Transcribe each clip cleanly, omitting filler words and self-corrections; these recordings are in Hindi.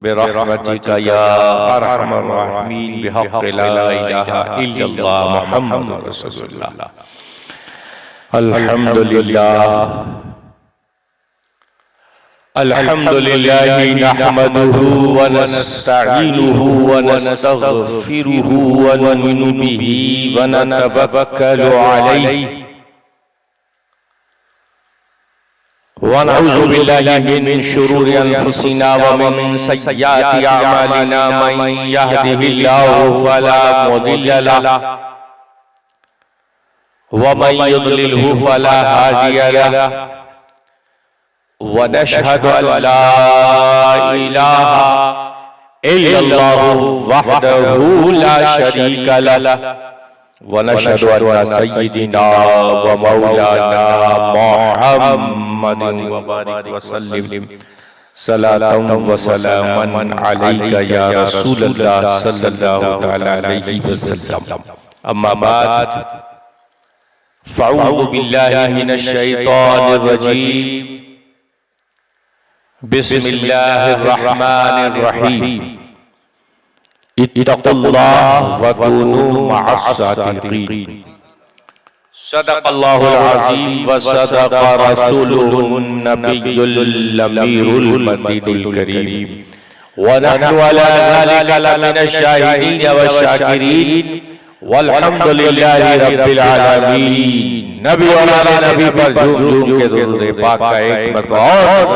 बिरहमतिका या अरहमर राहिमीन बिहक़्क़ि ला इलाहा इल्लल्लाह मुहम्मदुर रसूलुल्लाह। अल्हम्दुलिल्लाहि नहमदुहु व नस्तईनुहु व नस्तगफिरुहु व नु'मिनु बिही व नतवक्कलु अलैहि व नऊज़ु बिल्लाहि मिन शुरूरि अनफुसिना व मिन सय्यिआति अअमालिना मन यहदिहिल्लाहु फला मुदिल्ल लहु व मन युद्लिलहु फला हादिय लहु व नशहदु अल्ला इलाहा इल्लल्लाहु वहदहु ला शरीका लहु व नशहदु अन्ना सय्यिदना व मौलाना मुहम्मदिन व बारिक व सल्लिम सलातन व सलामन अलैका या रसूलल्लाह सल्लल्लाहु तआला अलैहि वसल्लम। अम्मा बाद फ़अऊज़ु बिल्लाहि मिनश शैतानिर रजीम। बिस्मिल्लाहिर रहमानिर रहीम। इत्तक़ुल्लाह व कूनू मअस सादिक़ीन। सदक़ल्लाहुल अज़ीम व सदक़ रसूलुहुन नबियुल अमीरुल मदीनुल करीम व नहनु अला ज़ालिका लमिनश शाहिदीन व शाकिरीन वल्हम्दुलिल्लाहि रब्बिल आलमीन। नबी और आले नबी पर झूम झूम के दुरूद पाक का एक मरतबा और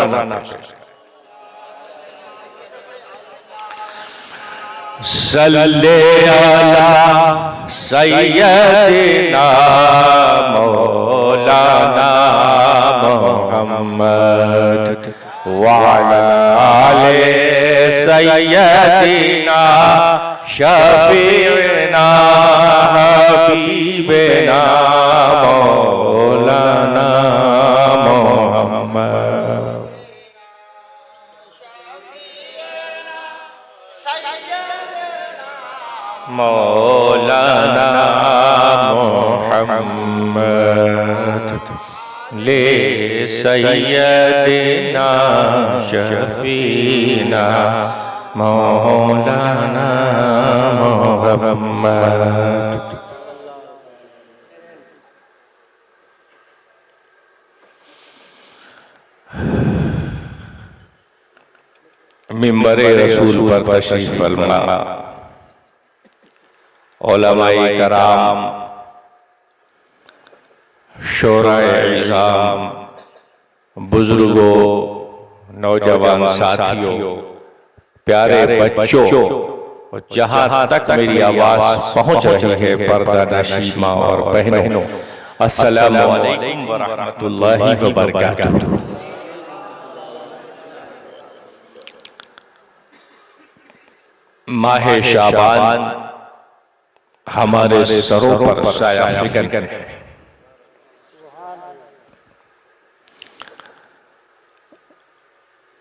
सल्ले अला सय्यदिना मौलाना मुहम्मद व अला आले सय्यदिना शफीअना हबीबना मौलाना मुहम्मद। मौलाना मुहम्मद ले सय्यदिना शफीना मौलाना मुहम्मद। मिंबरे रसूल पर तशरीफ फरमा उलमाए कराम, शोराए इज़ाम, बुजुर्गों, नौजवान साथियों, प्यारे बच्चों, जहाँ तक मेरी आवाज़ पहुँच रही है पर्दा नशीं माँ और बहनों, अस्सलामु अलैकुम व रहमतुल्लाहि व बरकातुहू। माहे शाबान हमारे सरों पर साया फिकन है।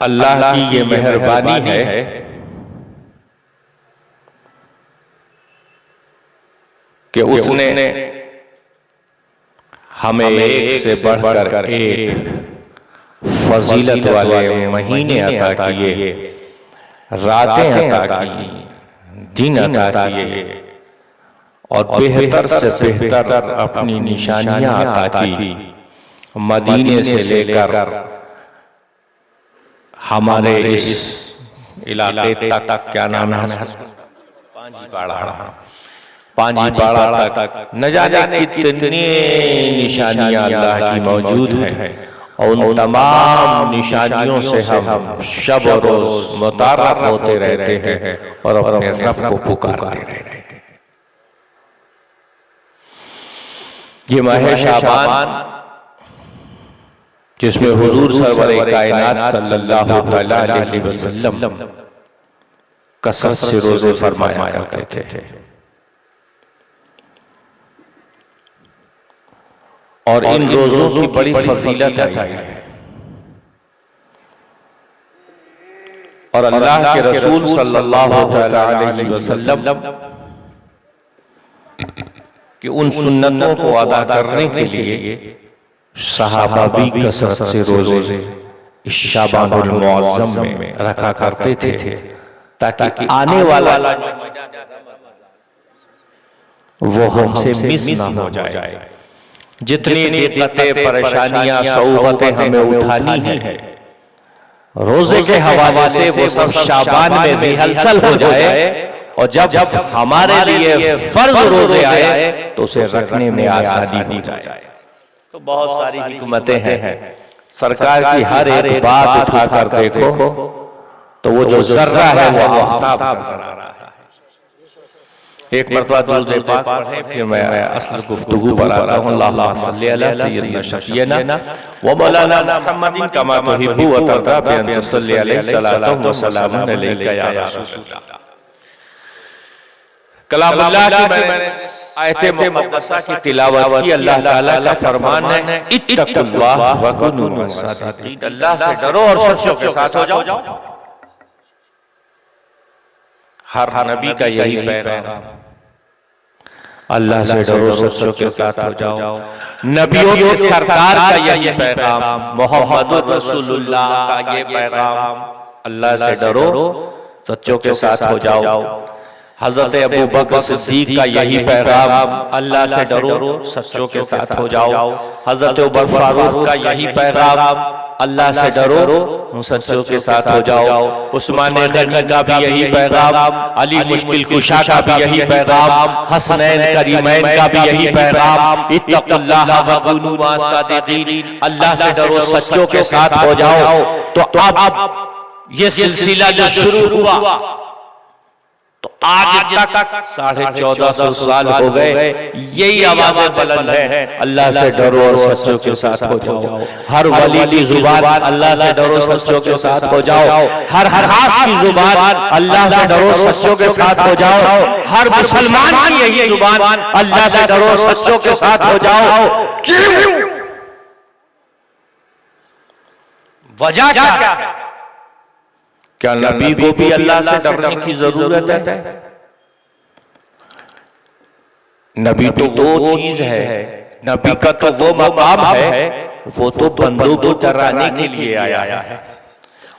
अल्लाह की ये मेहरबानी है कि उसने हमें एक से बढ़कर एक फजीलत वाले महीने अता किए, रातें अता की, दिन अता किए और बेहतर से बेहतर अपनी निशानियां अता की। मदीने से लेकर हमारे इस इलाके तक, क्या नाम है, पांजीपाड़ा तक न जाने कितनी निशानियां अल्लाह की मौजूद हैं और उन तमाम निशानियों से हम शब और रोज मुतारफ होते रहते हैं और अपने रब को पुकारते रहते हैं। ये माह शाबान जिसमें हुजूर सरवरे कायनात सल्लल्लाहु तआला अलैहि वसल्लम कसरत से रोजे फरमाया करते थे और इन रोजों की बड़ी फजीलत है और अल्लाह के रसूल सल्लल्लाहु तआला अलैहि वसल्लम कि उन सुन्नतों को अदा करने के लिए सहाबा भी कसरत से रोजे इस शाबानुल मुअज़्ज़म में रखा करते थे ताकि आने वाला वो हमसे मिस ना हो जाए। जितनी दिक्कतें, परेशानियां, सौगतें हमें उठानी है, रोजे के हवाले से वो सब शाबान में रिहर्सल हो जाए, और जब हमारे लिए फर्ज रोजे आए तो उसे रखने में आसानी हो जाए। तो बहुत सारी हिकमतें हैं। सरकार की हर एक बात उठाकर देखो तो वो जो जर्रा है वो आफ्ताब नजर आ रहा है। एक मरतबा दुरूद पाक पढ़े, फिर मैं असल गुफ्तगू पर आता हूँ। अल्लाहुम्मा सल्ली अला सय्यिदना शफीना व मौलाना मुहम्मदिन कमा तुहिब्बु व तर्दा बि अन तुसल्ली अलैहि सलातु व सलामुन अलैका या रसूलल्लाह। कलामुल्लाह की मैंने आयते मुक़द्दसा की तिलावत की। अल्लाह ताला का फरमान है, इत्तक़ुल्लाह व कुनू मअस सादिक़ीन। अल्लाह से डरो और सच्चों के साथ हो जाओ। हर नबी का यही पैगाम, अल्लाह से डरो, सच्चों के साथ हो जाओ। नबियों के सरकार का यही पैगाम, मोहम्मदुर रसूलुल्लाह का ये पैगाम, अल्लाह से डरो, सच्चों के साथ हो जाओ। हजरत अबू बकर सिद्दीक का यही पैगाम, अल्लाह से डरो, सच्चों के साथ हो जाओ। हजरत उमर फारूक का यही पैगाम, अल्लाह से डरो, सच्चों के साथ हो जाओ। उस्मान गनी का भी यही पैगाम, अली मुश्किल कुशा का भी यही पैगाम, हसनैन करीमैन का भी यही पैगाम, इत्तक़ुल्लाह व कुनू मअस सादिक़ीन। अल्लाह से डरो, सच्चों के साथ हो जाओ। तो अब ये सिलसिला जो शुरू हुआ तो आज तक 1450 साल हो गए, यही आवाजें बुलंद है, अल्लाह से डरो और सच्चों के साथ हो जाओ। हर वली की जुबान, अल्लाह से डरो, सच्चों के साथ हो जाओ। हर खास की जुबान, अल्लाह से डरो, सच्चों के साथ हो जाओ। हर मुसलमान की यही जुबान, अल्लाह से डरो, सच्चों के साथ हो जाओ। क्यों? वजह क्या है? क्या नबी को भी अल्लाह से डरने की जरूरत है? नबी तो दो चीज है। नबी का तो वो मकाम है, वो तो बंदों को डराने के लिए आया है,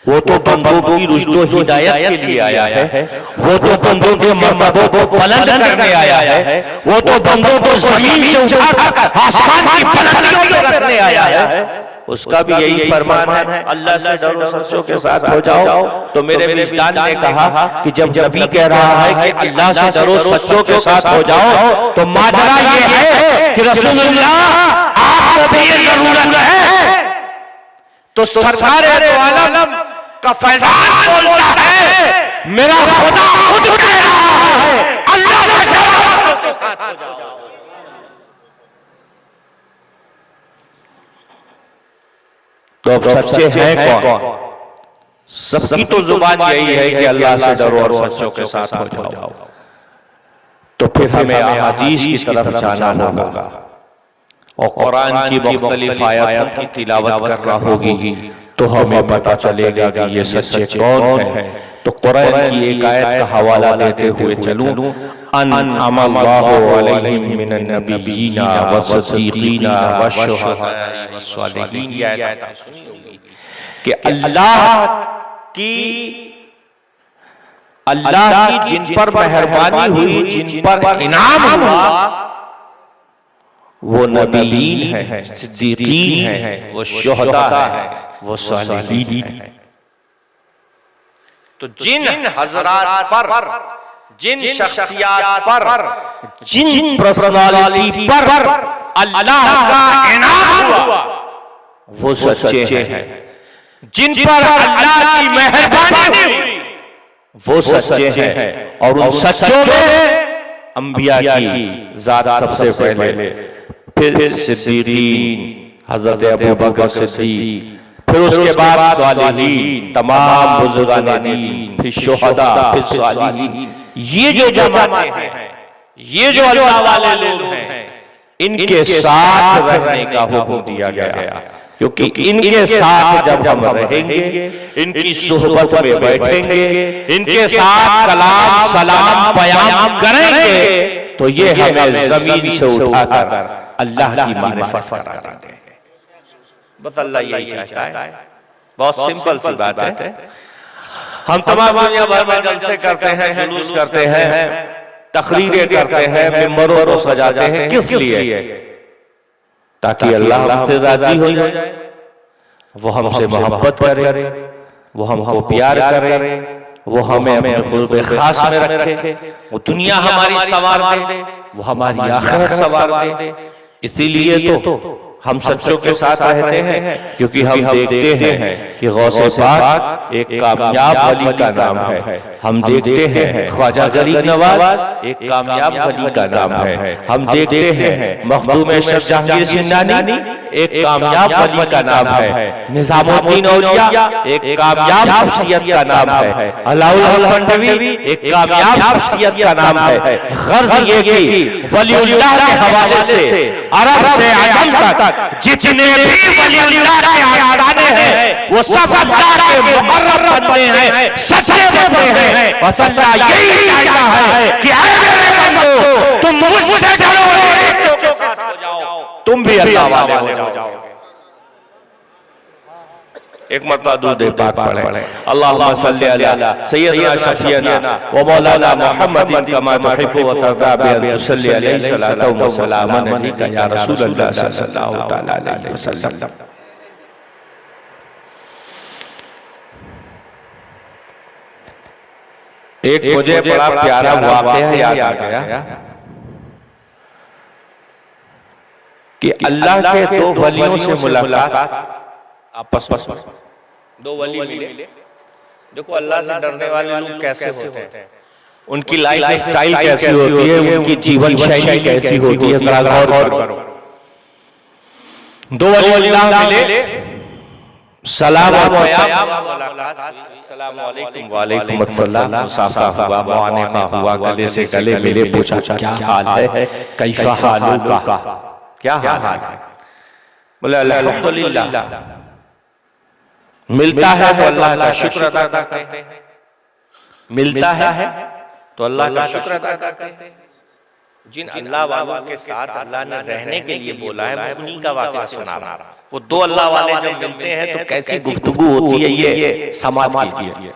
वो तो बंदों की रुश्तो हिदायत के लिए आया है, वो तो बंदों के मर्तबों को बुलंद करने आया है, वो तो बंदों को जमीन से उठाकर आसमान की बुलंदियों पर करने आया है। उसका भी यही फरमान है, अल्लाह से डरो, सच्चों के साथ हो जाओ। तो मेरे विजदान ने कहा कि जब नबी कह रहा है कि अल्लाह से डरो, सच्चों के साथ हो जाओ, तो माजरा ये है कि रसूलुल्लाह आपको भी ये जरूरत है। तो सरकार दो आलम का फैजान बोलता है, मेरा खुदा खुद कह रहा है, अल्लाह से डरो, सच्चों के साथ हो जाओ। तो अब सच्चे हैं कौन? सबकी तो जुबान यही है कि अल्लाह से डरो और सच्चों के साथ हो जाओ। तो फिर हमें अहादीस की तरफ जाना होगा और कुरान की मुख्तलिफ आयतों की तिलावत करना होगी, तो हमें पता चलेगा कि ये सच्चे कौन है। तो कुरान की एक आयत का हवाला देते हुए चलूं, अनअमल्लाहु अलैहिम मिनन नबिय्यीना वस्सिद्दीक़ीना वश्शुहदाई वस्सालिहीन। ये आयत आप सुनी होगी कि अल्लाह की जिन पर मेहरबानी हुई, जिन पर इनाम हुआ, वो नबीयीन है, सिद्दीकीन है, वो शुहदा है, वो सालिहीन है। तो जिन हजरात पर, जिन शख्सियात पर, जिन पर्सनालिटी पर अल्लाह का इनाम हुआ, वो सच्चे हैं। जिन पर अल्लाह की मेहरबानी हुई, वो सच्चे हैं। और उन सच्चों में अंबिया की जात सबसे पहले, फिर सिद्दीकीन, हजरत अबू बकर सिद्दीक, फिर उसके बाद सालिहीन, तमाम बुजुर्गाने दीन, फिर शुहदा, फिर सालिहीन। ये जो जमाते हैं, ये जो अल्लाह वाले लोग हैं, इनके साथ रहने का हुक्म दिया गया, क्योंकि इनके साथ जब हम रहेंगे, इनकी सोहबत में बैठेंगे, इनके साथ कलाम सलाम बयान करेंगे, तो ये हमें जमीन से उठाकर अल्लाह की मारिफत करा देंगे। बस अल्लाह यही चाहता है। बहुत सिंपल सी बात है। हम तमाम दुनिया भर में जलसे करते हैं, जुलूस करते हैं, तकरीरें करते हैं, मिंबरों को सजाते हैं, किस लिए? ताकि अल्लाह हमसे राजी हो जाए, वो हमसे मोहब्बत करे, वो हमको प्यार करे, वो हमें अपने खुल्क़ खास में रखे, वो दुनिया हमारी संवार दे, वो हमारी आखिरत संवार दे। इसीलिए तो हम सच्चों के साथ रहते हैं, क्योंकि हम देखते हैं कि गौसे पाक एक कामयाब वली का नाम है। हम देखते हैं ख्वाजा गरीब नवाज एक कामयाब वली का नाम है। हम देखते हैं मखदूम अशरफ जहांगीर सिंधानी एक कामयाब वली का नाम है। निजामुद्दीन औलिया एक कामयाब शख्सियत का नाम है। अलाउल हक मंडवी एक कामयाब शख्सियत का नाम है। गर्ज ये कि वलीउल्लाह के हवाले से अरब से अजम तक जितने भी वलीउल्लाह के आस्ताने हैं वो सब अल्लाह के मुकर्रब बंदे हैं, सच्चे बंदे हैं। बस अल्लाह यही चाहता है कि ऐ मेरे बंदो तुम मुझसे डरो, तुम भी अल्लाह वाले हो जाओ। एक मरतबा दूध पाक पढ़े, अल्लाहुम्मा सल्ली अला सय्यदना शफीना व मौलाना मुहम्मदिन कमा तुहिब्बु व तर्दा बि अन तुसल्ली अलैहि सलातु व सलामन अलैका या रसूलल्लाह सल्लल्लाहु तआला अलैहि वसल्लम। एक मुझे बड़ा प्यारा वाक़या याद आ गया कि अल्लाह के दो वलियों से मुलाकात आपस में, दो वली मिले। देखो अल्लाह से डरने वाले लोग कैसे होते हैं, उनकी लाइफ स्टाइल कैसी होती है, उनकी जीवन शैली कैसी होती है, गौर करो। दो वली मिले, सलाम और वालेकुम अस्सलाम, साफा हुआ, मुआनका हुआ, गले से गले मिले, पूछा क्या हाल है, कैसा हालुका, क्या हाल है? बोले अल्हम्दुलिल्लाह। मिलता है तो अल्लाह का शुक्र अदा करते हैं, मिलता है तो अल्लाह का शुक्र अदा करते हैं। जिन अल्लाह वालों के साथ अल्लाह ने रहने के लिए बोला है, मैं उन्हीं का वाक़या सुना रहा हूं। वो दो अल्लाह वाले जब मिलते हैं तो कैसी गुफ्तगू होती है, ये समाज कीजिए।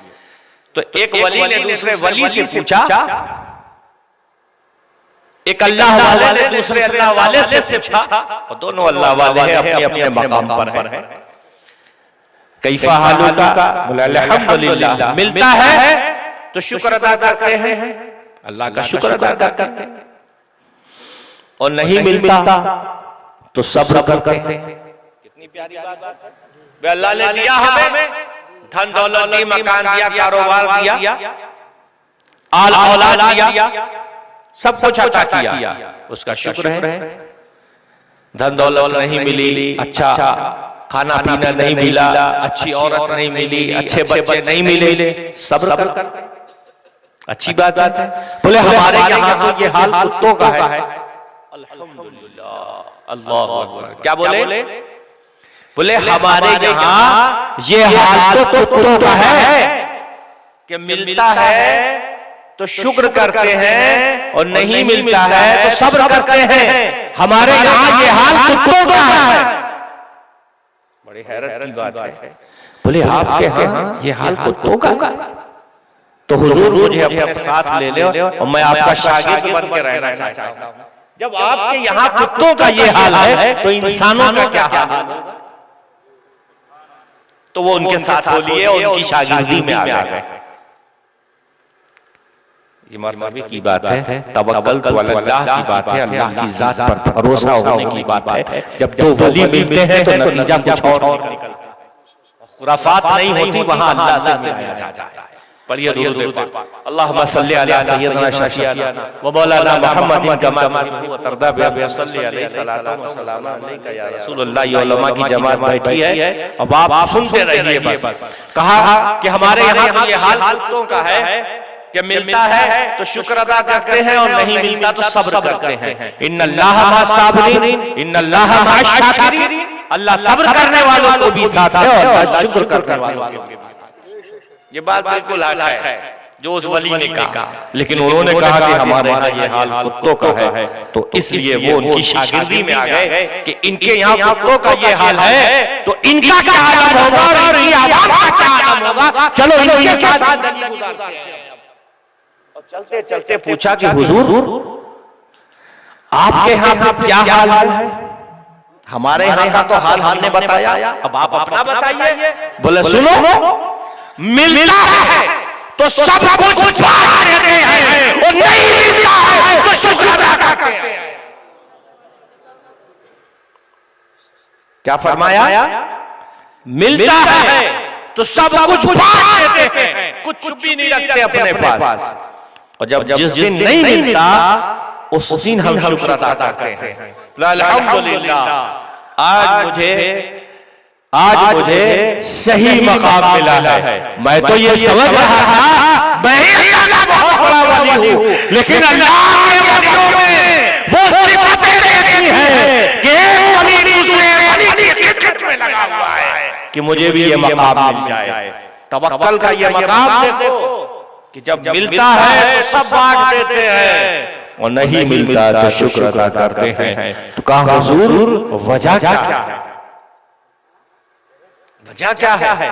तो एक वली ने दूसरे वली से पूछा, एक अल्लाह वाले ने दूसरे अल्लाह वाले से पूछा, और दोनों अल्लाह वाले हैं, अपने अपने मकाम पर हैं। कैफा हालुका? बोले अल्हम्दुलिल्लाह। मिलता है तो शुक्र अदा करते हैं, अल्लाह का शुक्र अदा करते हैं, और नहीं मिलता तो सब्र करते हैं। कितनी प्यारी बात है। अल्लाह ने दिया हमें, धन दौलत दी, मकान दिया, कारोबार दिया, आल औलाद दिया, सब कुछ अता किया, उसका शुक्र है। धन दौलत नहीं मिली, अच्छा खाना पीना नहीं मिला, अच्छी औरत नहीं मिली, अच्छे बच्चे नहीं मिले, सब्र कर, अच्छी बात है। बोले हमारे यहाँ तो ये हाल कुत्तों का है। अल्हम्दुलिल्लाह, अल्लाहु अकबर। क्या बोले? बोले हमारे यहाँ ये हाल तो कुत्तों का है कि मिलता है तो शुक्र करते हैं, और नहीं मिलता है तो सब्र करते हैं। हमारे यहाँ ये हाल कुत्तों का है। बड़ी हैरत की बात है। बोले आपके यहाँ ये हाल कुत्तों का, तो हुजूर मुझे अपने साथ ले ले और मैं आपका शागिर्द बन के रहना चाहता हूँ। जब आपके यहाँ कुत्तों का ये हाल है तो इंसानों का क्या हाल होगा? तो वो उनके साथ हो लिए और उनकी शागिर्दी में आ गए। ये मरतबे की बात है, तवक्कल तो अल्लाह की बात है, अल्लाह की जात पर भरोसा होने की बात है। जब दो वली मिलते हैं तो नतीजा कुछ और निकलता है, खुराफात नहीं होती, वहां अल्लाह से मिलाया जाता है। पढ़िए दुरूद पाक, अल्लाहुम्मा सल्ली अला सय्यदना शफीना व मौलाना मुहम्मदिन कमा तुहिब्बु व तर्दा बि अन सल्ली अलैहि सलातु व सलाम अलैका या रसूलल्लाह। ये उलमा की जमात बैठी है, अब आप सुनते रहिए। बस कहा कि हमारे यहाँ ये हाल कुत्तों का है कि मिलता है तो शुक्र अदा करते हैं, और नहीं मिलता तो सब्र करते हैं। इन्नल्लाह मा साबिरीन, इन्नल्लाह मा शाकिरीन। अल्लाह सब्र करने वालों को भी साथ है और अल्लाह शुक्र करने वालों को भी। ये बात बिल्कुल हक है। जो उस वली ने कहा। लेकिन उन्होंने कहा कि हमारे यहाँ ये हाल कुत्तों का है, तो इसलिए वो उनकी शागिर्दी में आ गए कि इनके यहाँ कुत्तों का ये हाल है तो इनका क्या हाल होगा और इनकी आवाज का क्या हाल होगा, चलो इनके साथ जिंदगी गुजारते हैं। और चलते चलते पूछा कि हुजूर आपके यहाँ पे क्या हाल है? हमारे यहाँ का तो हाल हमने बताया, अब आप अपना बताइए। बोले सुनो, मिलता है तो सब कुछ पा देते हैं और नहीं मिलता है तो शुक्र अदा करते हैं। क्या फरमाया? मिलता है तो सब कुछ पा देते हैं, कुछ भी नहीं रखते अपने पास। और जब जिस दिन नहीं मिलता उस दिन हम शुक्र अदा करते हैं। अल्हम्दुलिल्लाह आज मुझे सही मकाम मिला है। मैं तो ये समझ रहा था मैं ही अल्लाह का बहुत बड़ा वली हूँ, लेकिन अल्लाह के वलियों में वो सिफतें रहती हैं कि वली दूसरे वली की खिदमत में लगा हुआ है कि मुझे भी ये मकाम मिल जाए। तवक्कल का ये मकाम देखो कि जब मिलता है तो सब बांट देते हैं और नहीं मिलता तो शुक्र अदा करते हैं। तो कहा हुजूर वजह क्या है? वजह क्या है?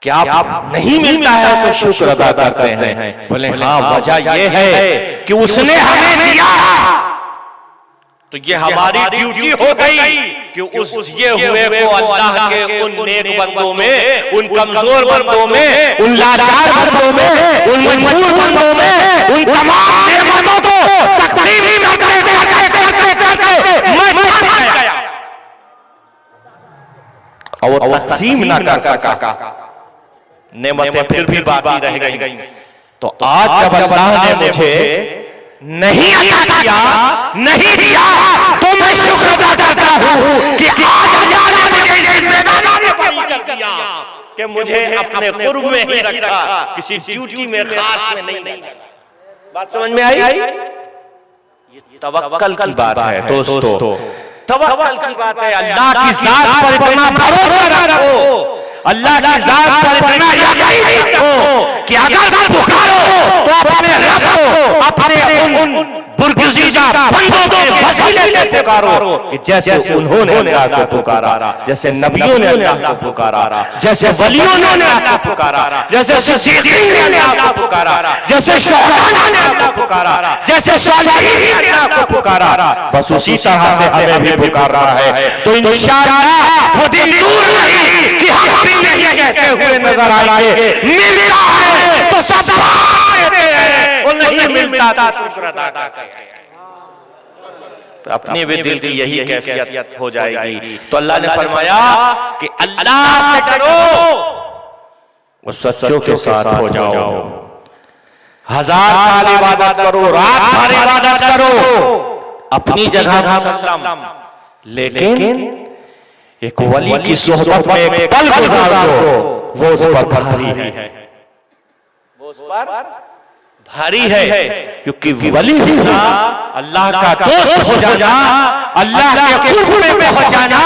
क्या आप नहीं मिलता है तो शुक्र अदा करते हैं? बोले हाँ, वजह ये है कि उसने हमें दिया तो ये हमारी ड्यूटी हो गई कि उस ये हुए को अल्लाह के उन नेक बंदों में, उन कमजोर बंदों में, उन लाचार बंदों में, उन मजबूर बंदों में, उन तमाम नेमतों को तकसीम करते मैं और तकसीम ना कर सका, नेमतें फिर भी बाकी रह गई। तो आज जब अल्लाह ने मुझे नहीं दिया तो मैं शुक्र अदा करता हूँ कि आज अल्लाह ने मुझे जिम्मेदारी कर दिया कि मुझे अपने कुर्ब में ही रखा, किसी ड्यूटी में खास में नहीं। बात समझ में आई? ये तवक्कल की बात है दोस्तों, तवक्कल की बात है। अल्लाह की जात पर इतना भरोसा रखो, अल्लाह की जात पर इतना यकीन रखो कि अगर पुकारो तो अपने रब को, अपने उन बुरगुज़ीदा बंदों के वसीले से पुकारो कि जैसे उन्होंने अल्लाह को पुकारा, जैसे नबियों ने अल्लाह को पुकारा, जैसे वलियों ने अल्लाह को पुकारा, जैसे सिद्दीक़ीन ने अल्लाह को पुकारा, जैसे शुहदा ने अल्लाह को पुकारा, जैसे सालिहीन ने अल्लाह को पुकारा, बस उसी तरह से हमें भी पुकार रहा है। तो इंशाअल्लाह वो दिन दूर नहीं कि हम भी नहीं कहते हुए नजर आएंगे मिलता है तो सब पाते हैं और नहीं मिलता तो शुक्र अदा करते हैं। तो अपने भी दिल की यही कैफियत हो जाएगी। तो अल्लाह ने फरमाया कि अल्लाह से करो, वो सच्चों के साथ हो जाओ, 1000 साल इबादत करो, रात भर इबादत करो, अपनी जगह मुसल्लम, लेकिन एक वली की सोहबत में एक पल गुजारो वो उस पर भारी है, वो उस पर भारी है। क्योंकि वली होना, अल्लाह का दोस्त हो जाना, अल्लाह के कुर्ब में पहुंच जाना,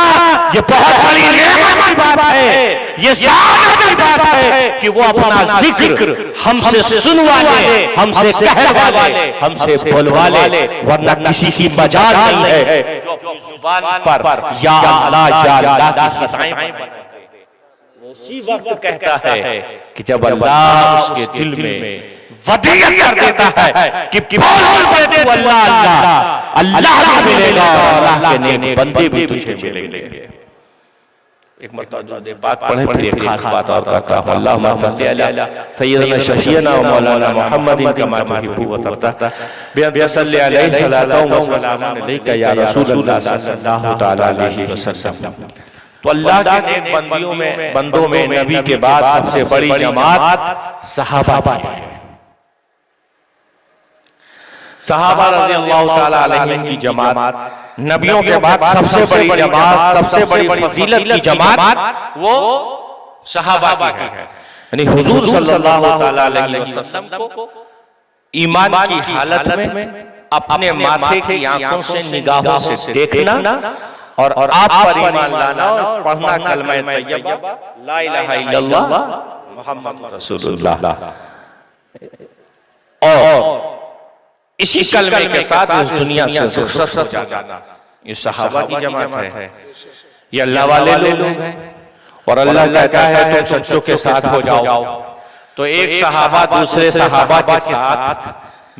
ये बहुत बड़ी नेमत की बात है। ये सादत की बात है कि वो अपना जिक्र हमसे सुनवा ले, हमसे कहवा ले, हमसे बोलवा ले, वरना किसी की मजाल नहीं है जो अपनी जुबान पर या अल्लाह की सताएं उसी वक्त कहता है कि जब अल्लाह उसके दिल में वदीयत कर देता है कि बोल बेटे तू अल्लाह अल्लाह, अल्लाह से मिलेगा और अल्लाह के नेक बंदे भी तुझे मिलेंगे। एक मरतबा बात पढ़े फिर एक खास बात और करता हूं। अल्लाहुम्मा सल्ली अला सय्यिदना शफीना व मौलाना मुहम्मदिन कमा तुहिब्बु व तर्दा बिया सल्ली अलैहि सलातु व सलामुन अलैका या रसूलल्लाह सल्लल्लाहु तआला अलैहि वसल्लम। तो अल्लाह के नेक बंदों में नबी के बाद सबसे बड़ी जमात सहाबा है। सहाबा रज़ी अल्लाह ताला अलैहिम की जमात नबियों के बाद सबसे बड़ी जमात, सबसे बड़ी फजीलत की जमात वो सहाबा की है। यानी हुजूर सल्लल्लाहु ताला अलैहि वसल्लम को ईमान की हालत में अपने माथे की आंखों से, निगाहों से देखना और आप पर ईमान लाना और पढ़ना कलमा तैयबा ला इलाहा इल्लल्लाह मुहम्मद रसूलुल्लाह। और इसी कलमे के साथ इस दुनिया से रुखसत हो जाना। ये सहाबा की जमात है, ये अल्लाह वाले लोग हैं। और अल्लाह कहता है तुम सच्चों के साथ हो जाओ। तो एक सहाबा दूसरे सहाबा के साथ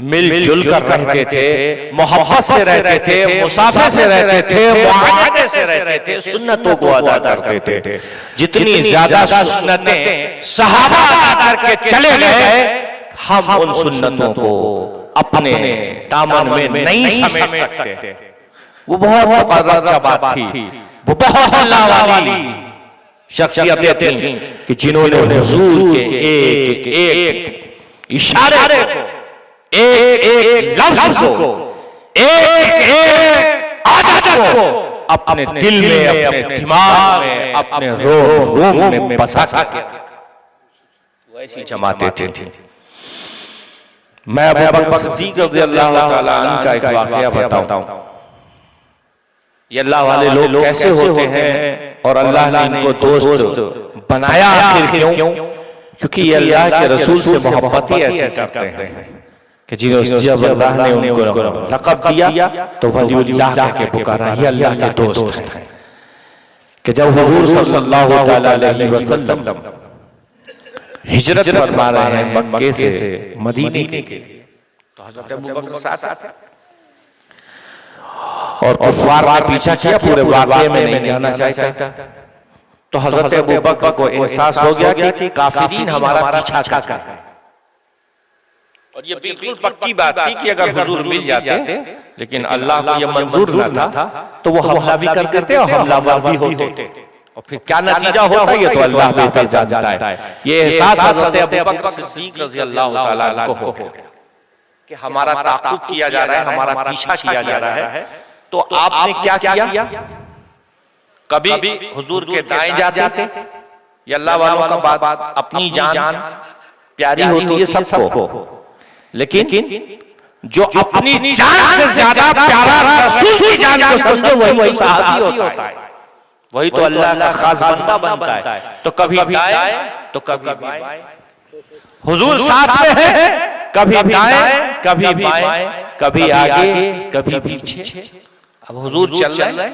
मिलजुल कर रहते थे, मोहब्बत से रहते थे, मुसाफे से रहते थे, मुआहदे से रहते थे, सुन्नतों को अदा करते थे। जितनी ज्यादा सुन्नतें सहाबा अदा करके चले गए, हम उन सुन्नतों को अपने दामन में नहीं समेट सकते। वो बहुत मुकर्रर बात थी, वो बहुत अल्लाह वाली शख्सियतें थीं कि जिन्होंने हुजूर के एक एक इशारे को, एक एक लफ्ज को, एक एक आदत को अपने दिल में, अपने दिमाग में, अपने रूह में बसा के वैसी जमाते थे। मैं अबू बकर सिद्दीक रज़ियल्लाहु ताला अन्हु का एक वाक़या बताऊं। ये अल्लाह वाले लोग कैसे होते हैं और अल्लाह ने इनको दोस्त बनाया आखिर क्यों? क्योंकि ये अल्लाह के रसूल से मोहब्बत ही ऐसे करते हैं कि जब अल्लाह ने उनको लक़ब दिया तो वलीउल्लाह कह के पुकारा, ये अल्लाह के दोस्त हैं। कि जब हुजूर सल्लल्लाहु अलैहि वसल्लम हिजरत फरमा रहे हैं मक्के से मदीने के लिए, तो हज़रत अबू बकर साथ आते और कुफ़ार ने पीछा किया, पूरे वाक़े में नहीं जाना चाहता। तो हज़रत अबू बकर को एहसास हो गया कि काफिरीन हमारा पीछा कर रहे हैं। और ये बिल्कुल पक्की बात थी कि अगर हुजूर मिल जाते, लेकिन अल्लाह को ये मंजूर न था, तो वो हमला भी कर देते और हमलावर भी होते। और फिर क्या नतीजा होता है ये तो अल्लाह बेहतर जानता है। ये एहसास हज़रत अबू बकर सिद्दीक रज़ियल्लाहु ताला अन्हु को हो कि हमारा ताक़ुब किया जा रहा है, हमारा पीछा किया जा रहा है। तो आपने क्या किया? कभी हुजूर के दाएं जाते, ये अल्लाह वालों का बात, अपनी जान प्यारी होती है सबको, लेकिन जो अपनी जान से ज्यादा प्यारा रसूल की जान को समझे वही सहाबी होता है, वही तो अल्लाह का खास बंदा बनता है। तो कभी दाएं तो कभी बाएं, हुजूर साथ में है, कभी दाएं कभी बाएं, कभी आगे कभी पीछे। अब हुजूर चल रहे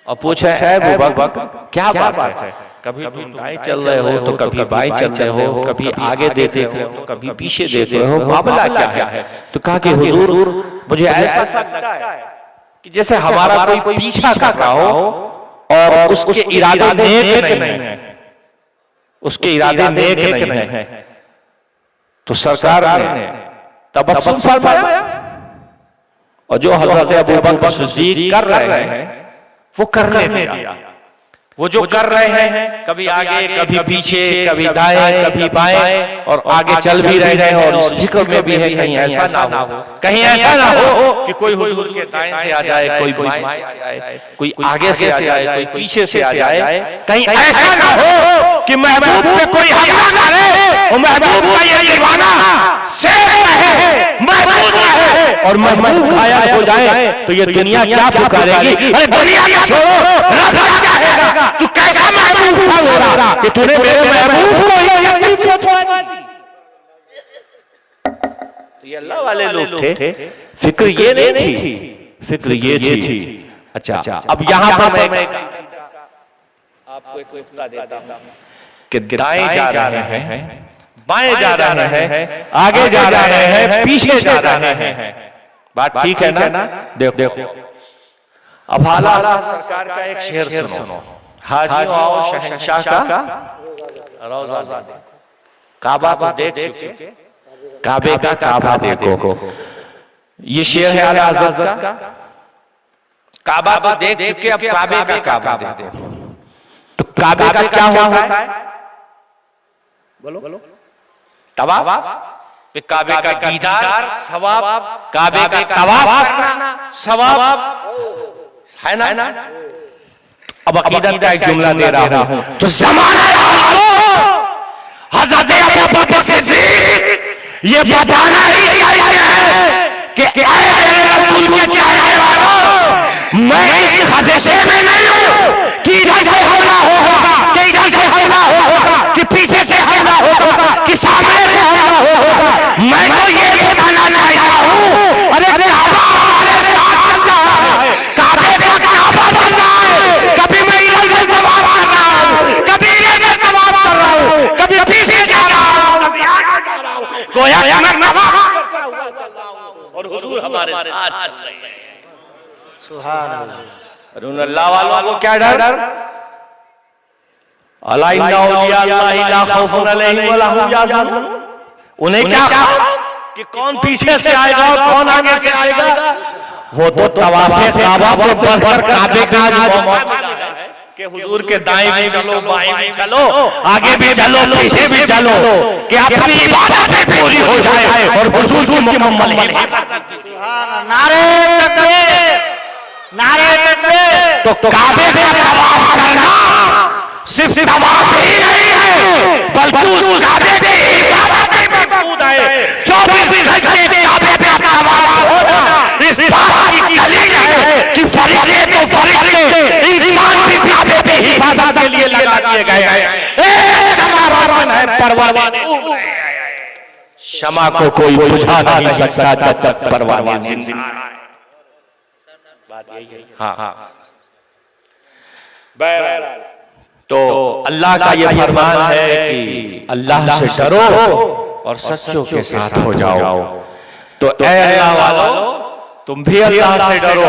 और पूछे है अबू बकर क्या बात है? कभी तुम दाएं चल रहे हो तो कभी बाएं चल रहे हो, कभी आगे देख रहे हो तो कभी पीछे देख रहे हो, मामला क्या है? तो कहा कि हुजूर मुझे ऐसा लगता है कि जैसे हमारा कोई पीछा कर रहा हो और उसके इरादे नेक नहीं है, उसके इरादे नेक नहीं है। तो सरकार ने तबस्सुम फरमाया और जो हज़रत अबू बकर सिद्दीक कर रहे हैं वो करने दिया। वो जो कर रहे हैं कभी आगे कभी पीछे, कभी दाएं कभी बाएं, और आगे चल भी रहे हैं और इस फिक्र में भी है कहीं ऐसा ना हो, कहीं ऐसा ना हो कि कोई हुजूर के दाएं से आ जाए, कोई बाएं से आ जाए, कोई आगे से आ जाए, कोई पीछे से आ जाए, कहीं ऐसा ना हो कि महबूब पे कोई हमला करे और महबूब का ये दीवाना शेर रहे, महबूब रहे और महबूब घायल हो जाए तो ये दुनिया क्या पुकारेगी? अरे दुनिया क्या छोड़ो, रब क्या कहेगा? तू कैसा महबूब था मेरा कि तूने मेरे महबूब को ये तकलीफ क्यों दी? तो ये अल्लाह वाले लोग थे। फिक्र ये नहीं थी, फिक्र ये थी। अच्छा, अब यहां पर मैं आपको एक नुक्ता देता हूं कि दाएं जा रहे हैं, बाएं जा रहे हैं, आगे जा रहे हैं, पीछे जा रहे हैं। बात ठीक है ना? देखो अब हालात सरकार का एक शेर सुनो। हाजियों आओ शहंशाह का रौज़ा देखो, काबा तो देख चुके, काबे का काबा देखो। ये शेर है आला हज़रत का। काबा तो देख चुके, अब काबे का काबा देखो। तो काबे का क्या होता है? बोलो। तवाफ पे काबे का दीदार सवाब, काबे का तवाफ करना सवाब है ना? अब अकीदत का एक जुमला दे रहा हूं तो ज़माना हज़रत अबू बकर सिद्दीक ये बताना ही चाहिए कि रसूल के चाहने वालों, मैं इस खदशे में नहीं हूं कि इधर से हमला होगा, कि इधर से हमला होगा, कि पीछे से हमला होगा, कि आपके सामने से हमला होगा। मैं तो ये बताना चाहता हूँ, अरे काबा हमारे साथ चल रहा है, काबे का काबा बन रहा है। कभी मैं इधर सवार कर रहा हूँ, कभी इधर सवार कर रहा हूँ, कभी पीछे जा रहा हूँ, कभी आगे जा रहा हूँ, गोया और हुजूर हमारे साथ चल रहे हैं। सुभान अल्लाह। अल्लाह वालों को क्या डर? उन्हें क्या कि कौन पीछे से आएगा और कौन आगे से आएगा? वो तो तवाफ़े काबा से बढ़कर काबे का कि हुजूर के दाएं भी चलो, बाएं भी चलो, आगे भी चलो, पीछे भी चलो, कि अपनी इबादत पूरी हो जाए और हुजूर की मुकम्मल इबादत। नारे तकबीर, नारे तकबीर। तो काबे का तवाफ करना सिर्फ तवाफ ही नहीं है, बल्कि उस काबे की इबादत में मौजूद है। 24 घंटे काबे का तवाफ होना इस बात की दलील है कि फरिश्ते तो फरिश्ते, इंसान भी काबे की हिफाजत के लिए लगा दिए गए हैं। शमा है परवाने, शमा को कोई बुझा नहीं सकता जब तक परवाने जिंदा है। बात यही है। हाँ। तो अल्लाह का ये फरमान है कि अल्लाह से डरो और सच्चों के साथ हो जाओ। तो ऐ अल्लाह वालों, तुम भी अल्लाह से डरो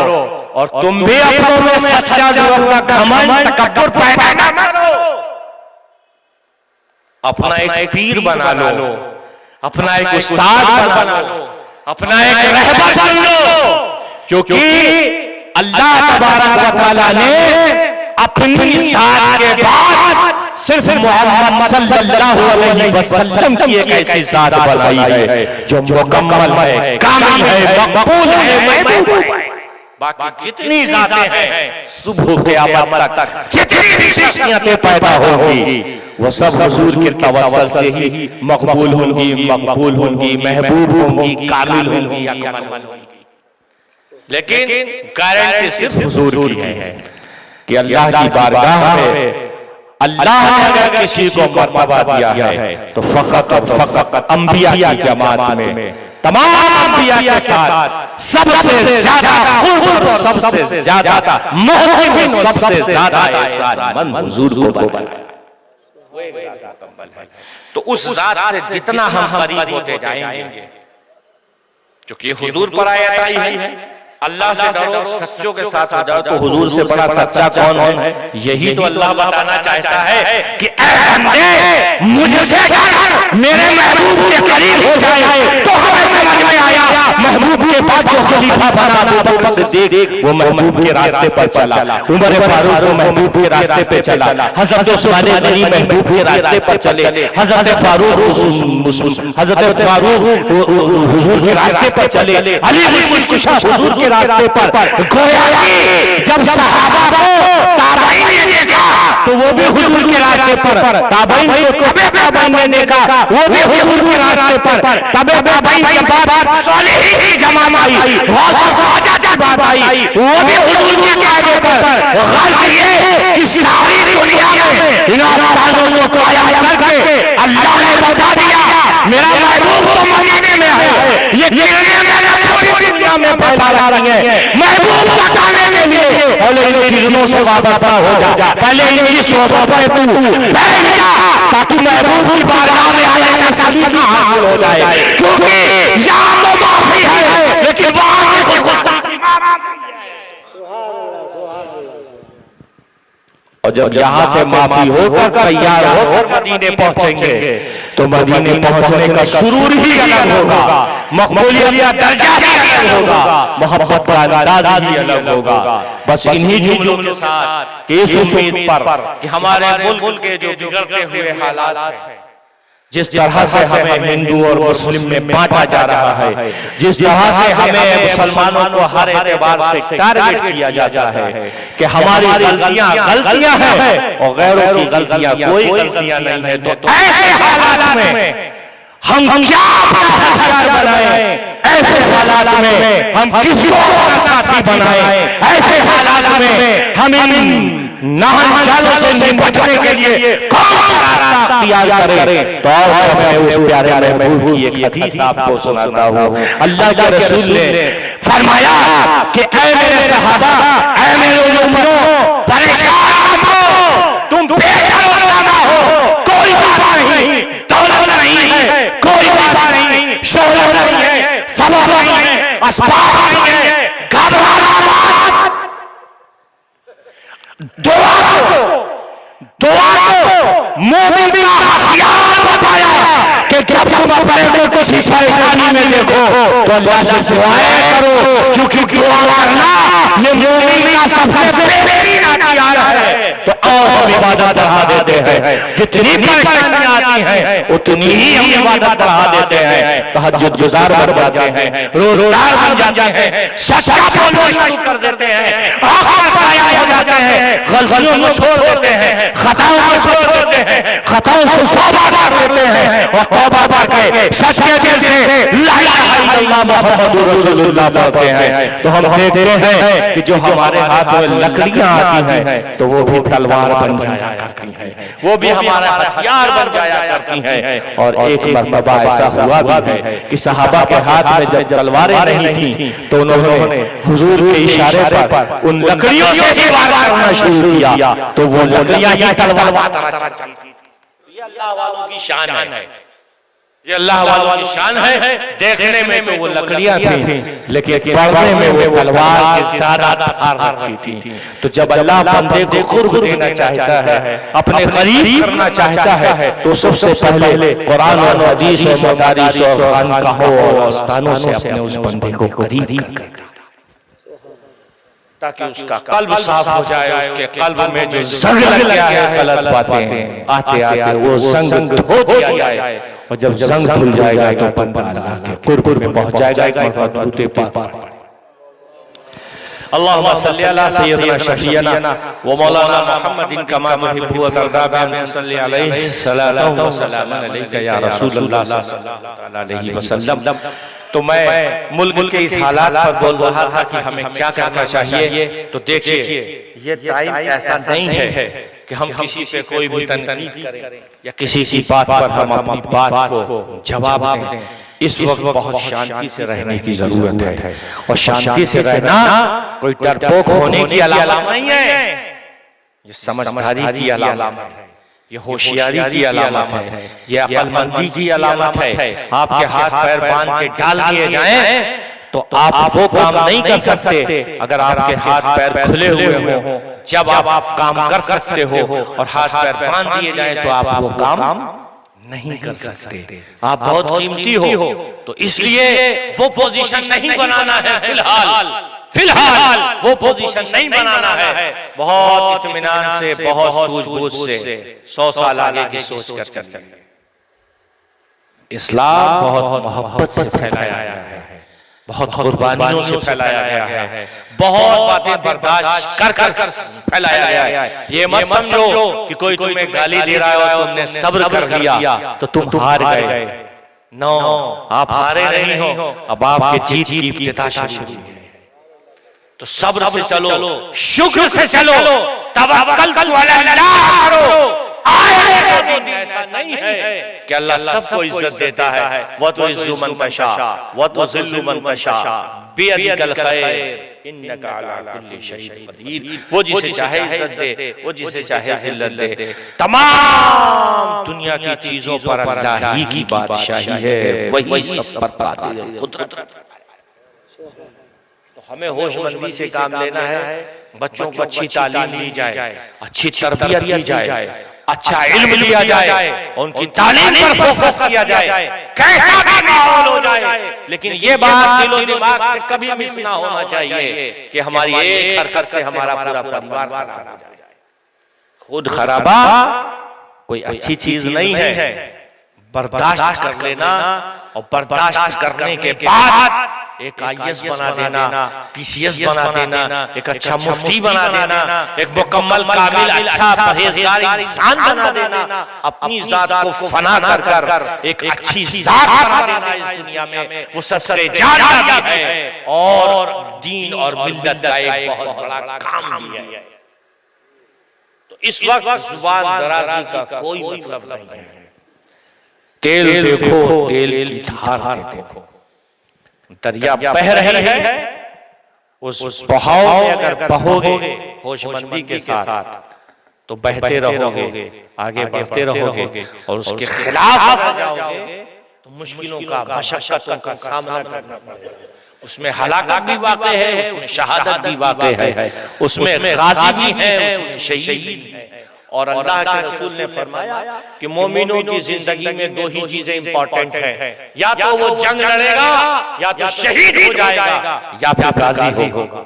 और तुम भी अपनों में सच्चा जो अपना घमंड तकब्बुर पैदा न करो। अपना एक पीर बना लो, अपना एक उस्ताद बना लो, अपना एक रहबर बन लो, क्योंकि अल्लाह तबारक व तआला ने अपनी साथ के बाद सिर्फ मोहम्मद सल्लल्लाहु अलैहि वसल्लम की एक ऐसी जात बनाई है जो मुकम्मल है, कामिल है, मकबूल है, महबूब है। बाकी जितनी जातें हैं सुबह क़यामत तक जितनी भी शख्सियतें पैदा होंगी वो सब हुजूर के तवस्सुल से ही मकबूल होंगी, मकबूल होंगी, महबूब होंगी, कामिल होंगी, अकमल होंगी। लेकिन गारंटी सिर्फ हुजूर की है कि अल्लाह की बारगाह में अल्लाह ने अगर किसी को मर्तबा दिया है तो फकत और फकत अंबिया की जमात में तमाम अंबिया के साथ सबसे ज्यादा खुद, सबसे ज्यादा मोहसिन, सबसे ज्यादा एहसानमंद हुजूर को बनाया। तो उस जात से जितना हम करीब होते जाएंगे, क्योंकि हुजूर पर आयत आई है अल्लाह से डरो, सच्चों के साथ हो जाओ। तो हुजूर से बड़ा सच्चा कौन है? यही तो अल्लाह बताना चाहता है कि ऐ बंदे मुझसे डर, मेरे महबूब के करीब हो जाए। तो हमें समझ में आया महबूब के बाद जो खलीफा बना अबू बकर सिद्दीक वो महबूब के रास्ते पर चला, उमर फारूक वो महबूब के रास्ते पे चला, हजरत उस्मान गनी महबूब के रास्ते पर चले, हजरत फारूक हुजूर के रास्ते पर चले, अली मुश्किल हुजूर के रास्ते पर। गोया कि जब सहाबा को ताबईन ने देखा तो वो भी हुजूर के रास्ते पर, ताबईन को ताबईन ने देखा वो भी हुजूर के रास्ते पर, तबे ताबईन के बाद सालिहीन की जमात आई, गौस ख्वाजा की बात आई, वो भी हुजूर के कायदे पर। गर्ज ये कि सारी दुनिया में इन आस्थानों को आया करके अल्लाह ने बता दिया मेरा महबूब तो मदीने में है, ये किरणें मैंने पूरी दुनिया में फैला रही है। महबूब बताने के लिए पहले इन किरणों से वाबस्ता हो जा, पहले इनकी सोबत में तू बैठ जा ताकि महबूब की बारगाह में आने का सलीका हासिल हो जाए। क्योंकि यहाँ तो माफी है लेकिन वहां कोई और जब यहाँ से माफी होकर तैयार होकर मदीने पहुंचेंगे तो मदीने पहुंचने का सुरूर ही अलग होगा, मकबूलियत का दर्जा भी अलग होगा, मोहब्बत का अंदाज ही अलग होगा। बस इन्हीं जुमलों के साथ कि इस उम्मीद पर कि हमारे मुल्क के जो बिगड़ते हुए हालात हैं, जिस तरह से हमें हिंदू और मुस्लिम में बांटा जा रहा है, जिस तरह से हमें मुसलमानों को हर एतबार से टारगेट किया जाता है कि हमारी गलतियां हैं और गैरों की गलतियां कोई गलतियां नहीं है, तो ऐसे हालात में हम क्या बनाएं? ऐसे हालात हालात में हम किसी को अपना साथी बनाए, ऐसे हालात में हम इन नाहन से निपटने के लिए कौन रास्ता तैयार करें। तो मैं उस प्यारे महबूब की एक हदीस आपको सुनाता हूँ। अल्लाह के रसूल ने फरमाया कि ऐ मेरे सहाबा, ऐ मेरे उम्मतियों, परेशान मत हो, तुम बेशर्म ना हो, कोई बात नहीं, दौलत नहीं है, कोई बात नहीं, शोहरत नहीं है, सबब नहीं है, असबाब नहीं है, घबराना मत। दुआ को मोमिन का हथियार बताया कि जब तुम अपने को किसी परेशानी में देखो तो अल्लाह से दुआएं करो, क्योंकि दुआ करना ये मोमिन का सबसे बेहतरीन हथियार है। तो और हम इबादत बढ़ा देते हैं, जितनी परेशानियां आती हैं उतनी ही हम इबादत बढ़ा देते हैं, तहज्जुद गुजार बन जाते हैं, रोजगार बन जाते हैं, सच्चा बोलना शुरू कर देते हैं, आंखें कायम हो जाते हैं, गलतियों को छोड़ देते हैं, खताओं को छोड़ देते हैं, खताओं से तौबा कर देते हैं और तौबा करके सच्चे दिल से ला इलाहा इल्लल्लाह मुहम्मदुर रसूलुल्लाह पढ़ते हैं। तो हम देखते हैं कि जो हमारे हाथ में लकड़ियां आती हैं तो वो भी तलवार बन जाया करती हैं, वो भी हमारा हथियार बन जाया करती हैं। और एक मर्तबा ऐसा हुआ भी है कि सहाबा के हाथ में जब तलवारें नहीं थी तो उन्होंने हुजूर के इशारे पर उन लकड़ियों से ही वार करना शुरू किया, तो वो लकड़ियां ही तलवार चलती थी। ये अल्लाह वालों की शान है, ये अल्लाह वालों की शान है। देखने में तो वो लकड़ियां थी, लेकिन पढ़ने में वो तलवार के साथ धार रखती थी। तो जब अल्लाह बंदे को कुर्ब देना चाहता है, अपने करीब करना चाहता है, तो सबसे पहले कुरान और हदीस और मदारिस और खानकाहों और आस्थानों से अपने उस बंदे को करीब करता, ताकि उसका कल्ब साफ हो जाए, उसके कल्ब में जो जंग लग गया है गलत बातें आते आते वो जंग धो दिया जाए, और जब जंग धुल जाएगा तो बंदा अल्लाह के कुर्ब में पहुंच जाएगा। अल्लाहुम्मा सल्ली अला सय्यिदना शफीना व मौलाना मुहम्मदिन कमा तुहिब्बु व तर्दा बिन सल्ली अलैहि सलातु व सलाम अलैका या रसूलल्लाह सल्लल्लाहु अलैहि वसल्लम। तो मैं मुल्क के इस हालात पर बोल रहा था कि हमें क्या करना चाहिए। तो देखिए, ये टाइम ऐसा नहीं है कि हम किसी पे कोई भी तनकीद करें या किसी की बात पर हम अपनी बात को जवाब दें। इस वक्त बहुत शांति से रहने की जरूरत है, और शांति से रहना कोई डरपोक होने की अलामत नहीं है, ये समझदारी की अलामत है, ये होशियारी की अलामत है, ये अक्लमंदी की अलामत है। आपके हाथ पैर बांध के डाल दिए जाएं तो आप वो काम नहीं कर सकते अगर आपके हाथ पैर खुले हुए हों। जब आप काम कर सकते हो और हाथ पैर बांध दिए जाए तो आप वो काम नहीं कर सकते। आप बहुत कीमती हो, तो इसलिए वो पोजीशन नहीं बनाना है। फिलहाल वो पोजीशन नहीं बनाना है। बहुत इत्मीनान से, बहुत सूझबूझ से 100 साल आगे की सोच कर चलना। इस्लाम बहुत मोहब्बत से फैलाया गया है, बहुत कुर्बानियों से फैलाया गया है, बहुत बातें बर्दाश्त कर कर फैलाया गया है। ये मत समझो कि कोई तुम्हें गाली दे रहा है और तुमने सब्र कर लिया तो तुम हार गए। नो, आप हारे नहीं हो, अब आपके जीत की इब्तिदा शुरू हुई है। तो सब्र से चलो, शुक्र से चलो, तवक्कल अल्लाह करो। ऐसा नहीं है कि अल्लाह सबको इज्जत देता है। वो तो इज्जु मन तशा वो तो ज़िल्लु मन तशा बियदिकल खैर इन्नका अला कुल्ली शैइन कदीर। वो जिसे चाहे इज्जत दे, वो जिसे चाहे जिल्लत दे। तमाम दुनिया की चीजों पर अल्लाह ही की बादशाही है, वही सब पर कादिर है, कुदरत। तो हमें होशमंदी से काम लेना है। बच्चों को अच्छी तालीम दी जाए, अच्छी तरबियत दी जाए, अच्छा इल्म दिया जाए, उनकी तालीम पर फोकस किया जाए, कैसा भी माहौल हो जाए। लेकिन ये बात दिलो दिमाग से कभी मिस ना होना चाहिए कि हमारी एक हरकत से हमारा पूरा परिवार खराब हो जाए। खुद खराबा कोई अच्छी चीज नहीं है। बर्दाश्त कर लेना और बर्दाश्त करने के बाद एक IAS बना देना, PCS बना देना, एक अच्छा मुफ्ती बना देना, एक मुकम्मल कामिल अच्छा परहेजगार इंसान बना देना, अपनी जात को फना कर कर एक अच्छी जात बना देना इस दुनिया में, वो सबसे ज्यादा भी है और दीन और मिल्लत का एक बहुत बड़ा काम भी है। तो इस वक्त जुबान दराजी का कोई मतलब नहीं है। तेल देखो, तेल की धार देखो, दरिया बह रही है, उस बहाव में अगर बहोगे होशमंदी के साथ तो बहते रहोगे, आगे बढ़ते रहोगे, और उसके खिलाफ आ जाओगे तो मुश्किलों का, मशक्कतों का सामना करना पड़ेगा। उसमें हलाकत भी वाक़ है, उसमें शहादत भी वाक़ है, उसमें गाज़ी भी है, उसमें शहीद है। और अल्लाह के रसूल ने फरमाया कि मोमिनों की जिंदगी में दो ही चीजें इंपॉर्टेंट हैं, या तो वो जंग लड़ेगा, या तो शहीद हो जाएगा, या फिर गाजी होगा।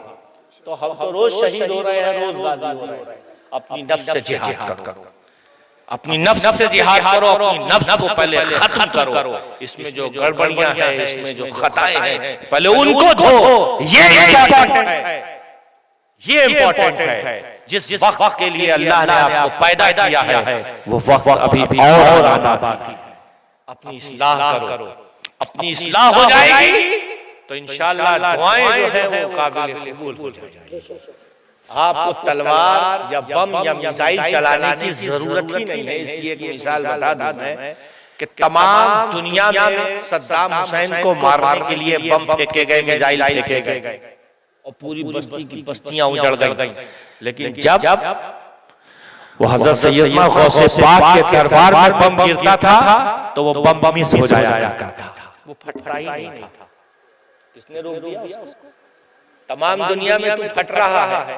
तो हम तो रोज शहीद हो रहे हैं, रोज गाजी हो रहे हैं। अपनी नफ्स से जिहाद करो, अपनी नफ्स से जिहाद करो, अपनी नफ्स को पहले खत्म करो। इसमें जो गड़बड़ियां हैं, इसमें जो खताएं हैं, पहले उनको धो। ये इंपॉर्टेंट है, ये इंपॉर्टेंट है। जिस वक्त के लिए अल्लाह ने आपको पैदा किया है, वो वक्त अभी और आना बाकी है। अपनी इस्लाह करो, अपनी इस्लाह हो जाएगी तो इंशाअल्लाह दुआएं जो है वो काबिल कबूल हो जाएगी। आपको तलवार या बम या मिसाइल चलाने की जरूरत ही नहीं है। इसकी एक मिसाल बता दूं मैं कि तमाम दुनिया में सद्दाम हुसैन को मारने के लिए बम फेंके गए, मिसाइल फेंके गए और पूरी बस्ती की बस्तियां उजड़ गई। लेकिन जब वो हजरत सैयदना गौसे पाक के दरबार में बम गिरता था तो वो बम मिस हो जाया करता था, वो फटता ही नहीं था। किसने रोक दिया उसको? तमाम दुनिया में तू फट रहा है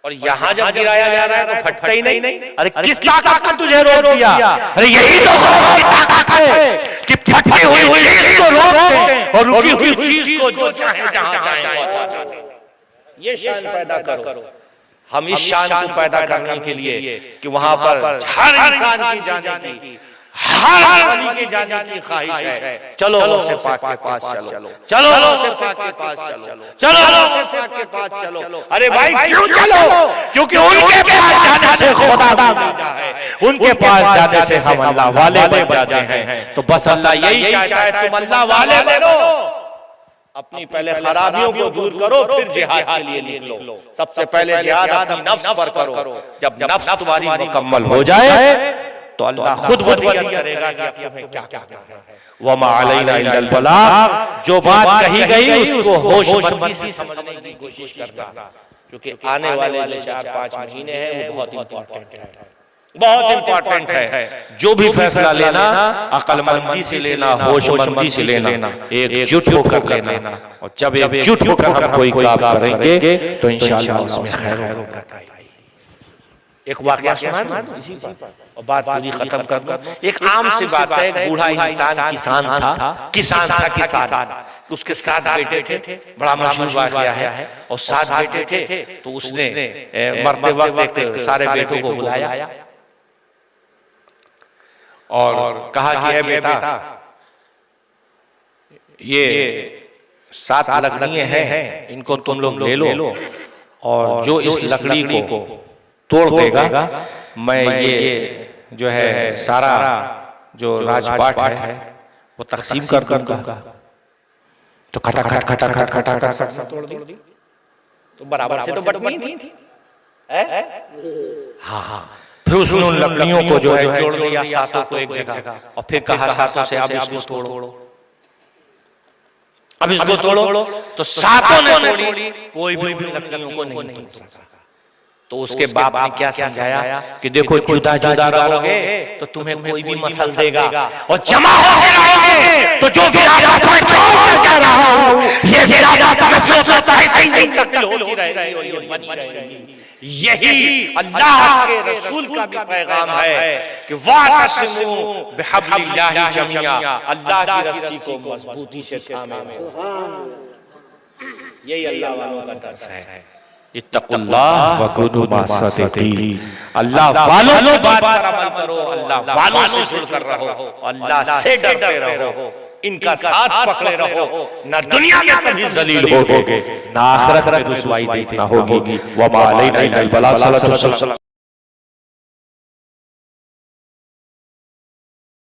और यहाँ जब गिराया जा रहा है तो फटता ही नहीं। अरे किस ताकत ने तुझे रोक दिया? अरे यही तो ताकत है कि फटी हुई चीज को रोक दे और रुकी हुई चीज को जो चाहे जहां चाहे। ये शान पैदा करो। हम इस शान को पैदा करने के लिए कि वहां पर हर इंसान की जाने की, हर वली के जाने की ख्वाहिश है। चलो से पाक के पास चलो, चलो से पाक के पास चलो, चलो से पाक के पास चलो। अरे भाई क्यों चलो? क्योंकि उनके पास जाने से खुदा मिलता है, उनके पास जाने से हम अल्लाह वाले बन जाते हैं। तो बस अल्लाह यही चाहता है तुम अल्लाह वाले बनो। अपनी पहले खराबियों को दूर करो, फिर जिहाद के लिए निकलो। सबसे पहले जिहाद अपनी नफ्स पर करो। जब नफ्स तुम्हारी मुकम्मल हो जाए तो अल्लाह खुद वसीयत करेगा कि तुम्हें क्या करना है। वमा अलैना इल्लल बलाग। जो बात कही गई उसको होशमंदी से समझने की कोशिश करना, क्योंकि आने वाले जो 4-5 महीने हैं वो बहुत इंपॉर्टेंट है, बहुत इंपॉर्टेंट है। जो भी फैसला लेना अक्लमंदी से लेना, होशमंदी से लेना, एकजुट होकर लेना। और जब एकजुट होकर हम कोई काम करेंगे तो इंशाअल्लाह उसमें खैर होगा। एक वाकया सुना इसी पर और बात पूरी खत्म कर दूं। एक आम सी बात है, एक बूढ़ा इंसान किसान था, उसके 7 बेटे थे। बड़ा मशहूर वाकया है। और 7 बेटे थे तो उसने मरते वक्त सारे बेटों को बुलाया और कहा कि है बेटा, ये 7 लकड़ियां हैं, इनको तुम लोग ले लो और जो इस लकड़ी को तोड़ देगा मैं ये जो है सारा जो राजपाट है वो तकसीम कर दूंगा। तो खटा सब तोड़ दी तो बराबर से तो बटनी थी। हाँ, फिर उसने उन लकड़ियों को जो है जोड़ दिया 7 को एक जगह और फिर कहा 7 से अब इसको तोड़ो, अब इसको तोड़ो। तो 7 ने तोड़ी, कोई भी लकड़ियों को नहीं तोड़ सका। तो उसके बाप ने क्या समझाया कि देखो जुदा जुदा रहोगे तो तुम्हें कोई भी मसल देगा, और जमा होके रहोगे तो जो विरासत में छोड़ कर रहा हूं ये विरासत समझ लो ऐसे ही तक होती रहेगी और ये बनी रहेगी। यही अल्लाह के रसूल का भी पैगाम है कि वातसिमू बिहब्लिल्लाहि जमिया, अल्लाह की रस्सी को मजबूती से थामे। यही अल्लाह वालों का दर्स है। इत्तकुल्लाह वकुनु मास्सदिकीन, अल्लाह वालों की बात पर अमल करो, अल्लाह वालों से जुड़कर रहो, अल्लाह से डरते रहो। इनका साथ पकड़े रहो, ना दुनिया में कभी जलील होगे, ना आखिरत में रुसवाई देखना होगी। व मा अलैना इल्लल बलाग।